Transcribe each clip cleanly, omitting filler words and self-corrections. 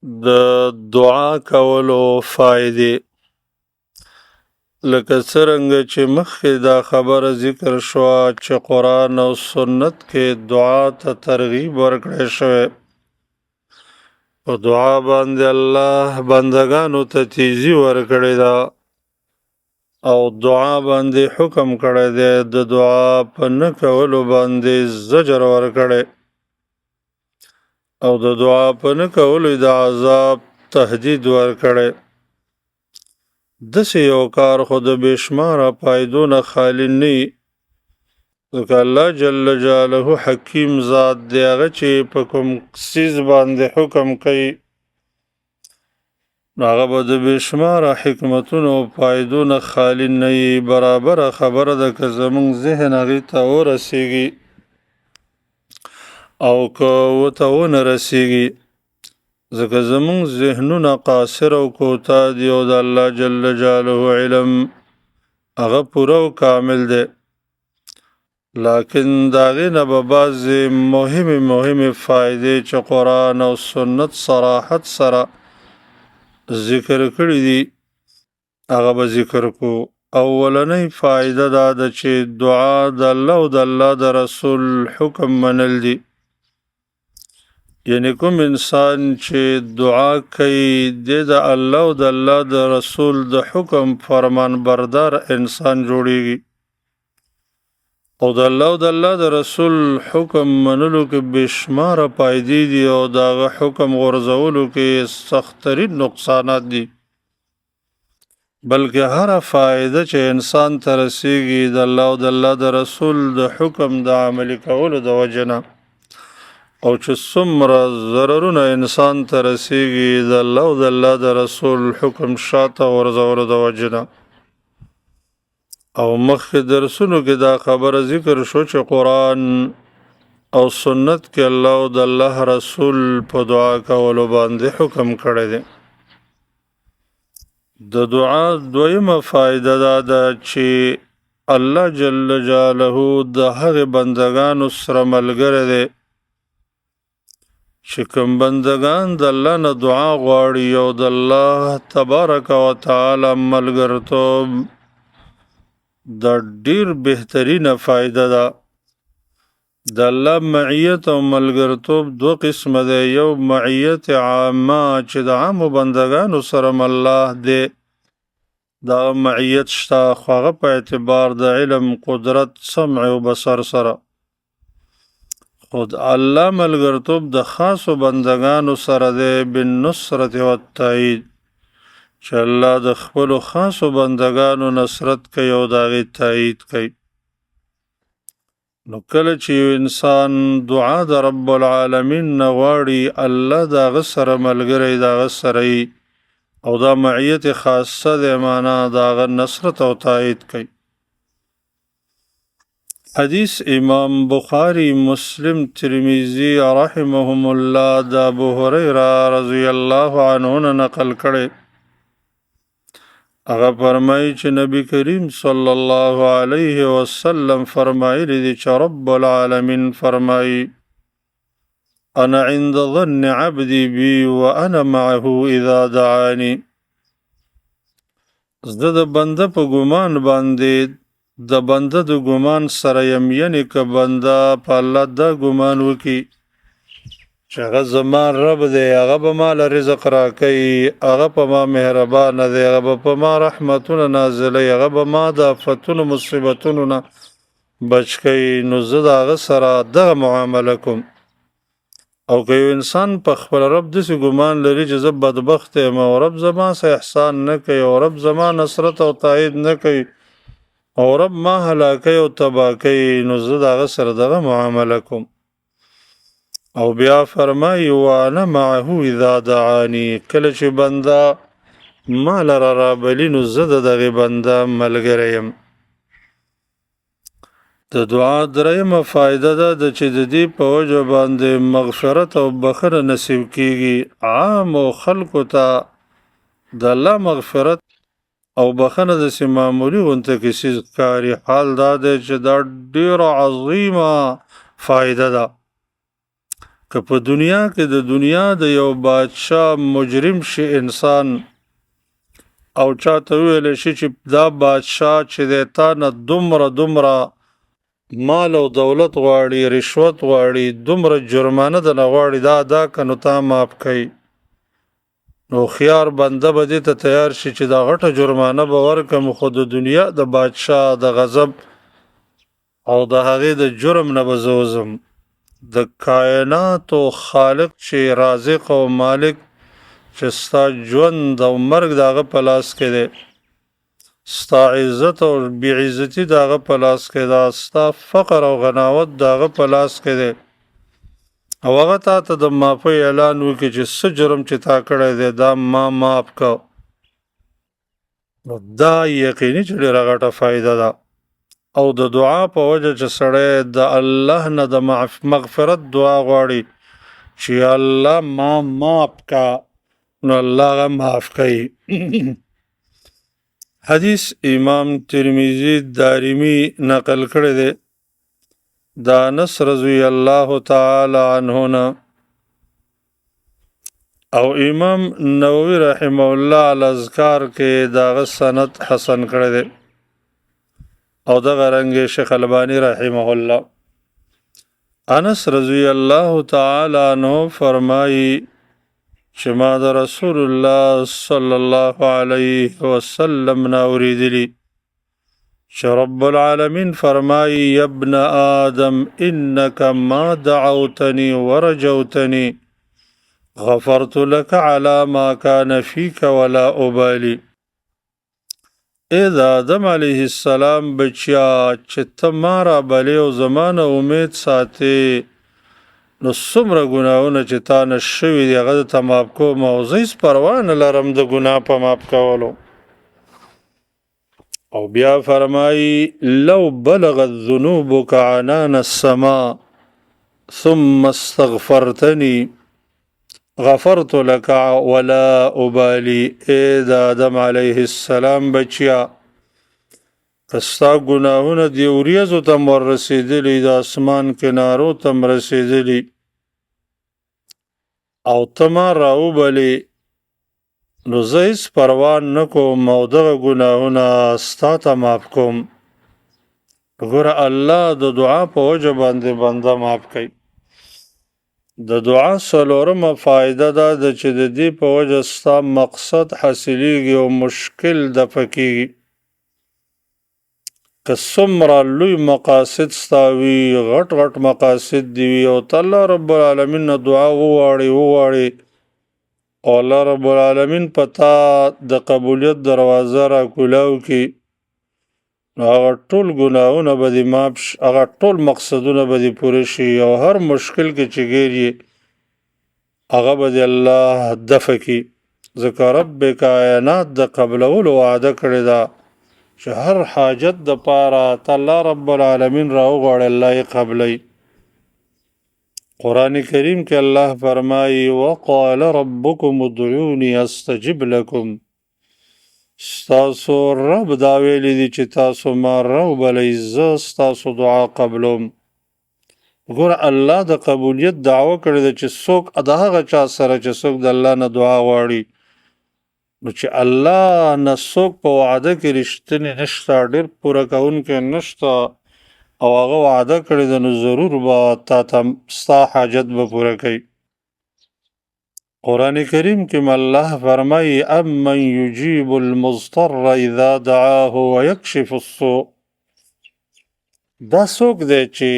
د دعا کولو فائدې لکه څرنګه چې مخکې دا خبره ذکر شوه چې قرآن او سنت کې دعا ته ترغیب ورکړی شوی په دعا باندې الله بندگانو ته تیزی ورکړی ده او دعا باندې حکم کړی دی د دعا په نه کولو باندې زجر ورکړی او د دعا په نه کولو د عذاب تهدید ورکړی داسې یو کار خو د بېشماره فایدو نه خالي نه وي ځکه الله جل جلاله حکیم ذات دی هغه چې په کوم څیز باندې حکم کوي نو هغه به د بېشماره حکمتونو او فایدو نه خالي نه وي برابره خبره ده که زموږ ذهن هغې ته ورسیږي او که ورته ونه رسیږي ځکه زموږ ذهنونه قاصر او کوتاه دي او د الله جل جلاله علم هغه پوره او کامل دی لکن د هغې نه به بعضې مهمې فایدې چې قرآن او سنت صراحت سره ذکر کړي دي هغه به ذکر کو اولنۍ فایده دا ده چې دعا د الله او د الله د رسول حکم منل دي یعنی کوم انسان چې دعا کوي د الله او د الله د رسول د حکم فرمان بردار انسان جوړیږي او د الله او د الله د رسول حکم منلو کې بشماره فایدې دي او د هغه حکم غورځولو کې سخترین نقصانات دي بلکې هره فایده چې انسان ته رسیږي د الله او د الله د رسول د حکم د عملي کولو د وجه نه او چې څومره ضررونه انسان ته رسیږي د الله او د الله د رسول حکم شاته غورځولو د وجه نه او مخکې درسونو کې دا خبره ذکر شو چې قرآن او سنت کې الله او د الله رسول په دعا کولو باندې حکم کړی دی د دعا دویمه فایده دا ده چې الله جل جلاله د هغې بندگانو سره ملګری دی چې کوم بندگان د الله نه دعا غواړي او د الله تبارک و تعالی ملګرتوب د ډیر بهترینه فایده ده د الله معیت او ملګرتوب دو قسمه ده یو معیت عامه چې د عامو بندگانو سره الله دی دا معیت شته خو هغه په اعتبار د علم قدرت سمع او بصر سره خود الله ملګرتوب د خاصو بندگانو سره دی بالنصرت و التایید چې الله د خپلو خاصو بندگانو نصرت کوي او د هغې تایید کوي نو کله چې یو انسان دعا د رب العالمین نه غواړي الله د هغه سره ملګری د هغه سره او دا معیت خاصه دی معنا د هغه نصرت او تایید کوي حدیث امام بخاری مسلم ترمذی رحمهم الله د ابو هریره رضی الله عنه نقل کړي هغه فرمایي چې نبی کریم صلی الله علیه وسلم فرمایلی دی چې رب العالمین فرمایي انا عند ظن عبدي بي وانا معه اذا دعاني زه د بنده په ګمان باندې د بنده د ګمان سره یم یعنی که بنده په الله دا ګمان وکړي چې هغه زما رب دی هغه به ما له رزق راکوي هغه په ما مهربانه دی هغه به په ما رحمتونه نازلوي هغه به ما د آفتونو مصیبتونو نه بچ کوي نو زه د هغه سره دغه معامله کوم او که یو انسان په خپل رب داسې ګمان لري چې زه بدبخت یم او رب زما څه احسان نه کوي او رب زما نصرت او تایید نه کوي او رب ما هلاکوي او تباه کوي نو زه د هغه سره دغه معامله کوم او بیا فرمایي وانا معه اذا دعاني کله چې بنده ما لره رابلي نو زه د دغې بنده ملګری یم د دعا درېیمه فایده ده چې د دې په وجه باندې مغفرت او بخښنه نصیب کیږي عامو خلکو ته د الله مغفرت او بخښنه داسې معمولي غونته کیسې ښکاري حال دا دی چې دا ډېره عظیمه فایده ده که په دنیا کې د دنیا د یو بادشاه مجرم شي انسان او چاته ویل شي چې دا بادشاه چې دی تا نه دومره مال او دولت غواړي رشوت غواړي دومره جرمانه د نه غواړي دا ادا که نو تا معاف کوي نو خيار بنده به دې ته تیار شي چې دا غټه جرمانه به ورکم خو د دنیا د بادشاه د غضب او د هغې د جرم نه به زه وځم د کائناتو خالق چې رازق او مالک چې ستا ژوند او مرګ د هغه په لاس کې دی ستا عزت او بېعزتي د هغه په لاس کې ده ستا فقر او غناوت د هغه په لاس کې دی او هغه تا ته د معافۍ اعلان وکړي چې څه جرم چې تا کړی دی دا ما معاف که نو دا یقیني چې ډېره غټه فایده ده او د دعا په وجه چې سړی د الله نه د مغفرت دعا غواړي چې الله ما معاف کا نو الله هغه معاف کوي حدیث امام ترمذی دارمی نقل کړی دی د انس رضی الله تعالی عنه نه او امام نووي رحمه الله الاذکار کې داغه سند حسن کړی دی او دغه رنګ شیخ البانی رحمه الله انس رضی الله تعالی عنه فرمایي چې ما د رسول الله صلی الله علیه وسلم نه اوریدلی چې رب العالمین فرمایي یا ابن آدم انک ما دعوتنی ورجوتنی غفرت لك على ما كان فيك ولا ابالي اے د آدم علیه السلام بچیا چې ته ما را بلې او زما نه امید ساتې نو څومره ګناهونه چې تا نه شوي دي هغه درته معاف کوم او زه هېڅ پروا نه لرم د ګناه په معاف کولو او بیا فرمایي لو بلغت ذنوبك عنان السماء ثم استغفرتني غفرت لك ولا ابالي اے د آدم علیه السلام بچیا که ستا ګناهونه د وریځو ته ور رسېدلي د اسمان کنارو ته م رسېدلي او ته ما راوبلې نو زه هېڅ پروا نه کوم او دغه ګناهونه ستا ته معاف کوم ګوره الله د دعا په وجه باندې بنده معاف کوي د دعا څلورمه فایده دا ده چې د دې په وجه ستا مقصد حاصلیږي او مشکل دفع کېږي که څومره لوی مقاصد ستا وي غټ مقاصد دي وي او ته الله رب العالمین نه دعا وواړې او الله رب العالمین په تا د قبولیت دروازه راکولاو کړي نو هغه ټول ګناهونه به دې معاف شي هغه ټول مقصدونه به دې پوره شي او هر مشکل کې چې ګیر یې هغه به دې الله دفع کړي ځکه رب کائنات د قبلولو وعده کړې ده چې هر حاجت د پاره ته الله رب العالمین راوغواړي الله یې قبلی قرآن کریم کې الله فرمایي وقال ربکم ادعوني استجب لکم ستاسو رب دا ویلی دی چې تاسو ما راوبلئ زه ستاسو دعا قبلوم ګوره الله د قبولیت دعوه کړې ده چې څوک د هغه چا سره چې څوک د الله نه دعا غواړي نو چې الله نه څوک په وعده کې رښتینی نشته ډېر پوره کوونکی نشته او هغه وعده کړې ده نو ضرور به تا ته ستا حاجت به پوره کوي قرآن کریم کې الله فرمایي امن یجیب المضطر اذا دعاه ویکشف السوء دا څوک دی چې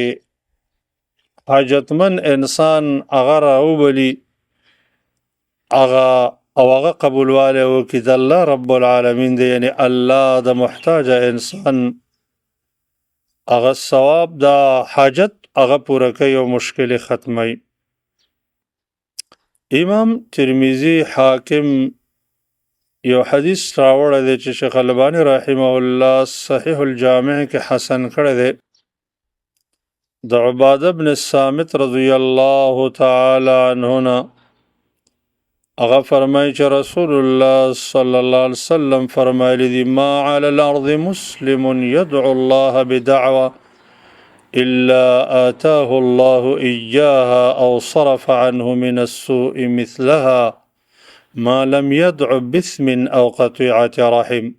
حاجتمن انسان هغه راوبلي هغه قبولوالی وکړي د الله رب العالمین دی یعنی الله د محتاجه انسان هغه ثواب د حاجت هغه پوره کوي او مشکل ختموي امام ترمذی حاکم یو حدیث راوړی دی چې شیخ البانی رحمه الله صحیح الجامع کې حسن کړی دی د عباده بن الصامت رضی الله تعالی عنه نه هغه فرمایي چې رسول الله صلی الله علیه وسلم فرمایلی دي ما علی الارض مسلم يدعو الله بدعوه إلا آتاه الله إياها أو صرف عنه من السوء مثلها ما لم يدع باسم أو قطيعة رحم.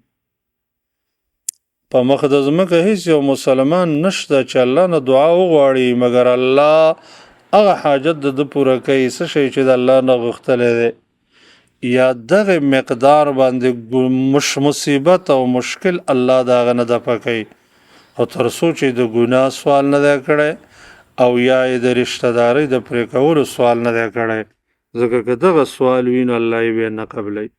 په مخ د ځمکه هیڅ یو مسلمان نشته چې الله نه دعا وغواړي مګر الله هغه حاجت د پوره کوي څه شی چې د الله نه غوښتلی دی یا دغه مقدار باندې مصیبت او مشکل الله د هغه نه دفع کوي او تر څو چې د ګناه سوال نه دی کړی او یا یې د رشته دارۍ د پرې کولو سوال نه دی کړی ځکه که دغه سوال وي نو الله یې بیا نه قبلوي.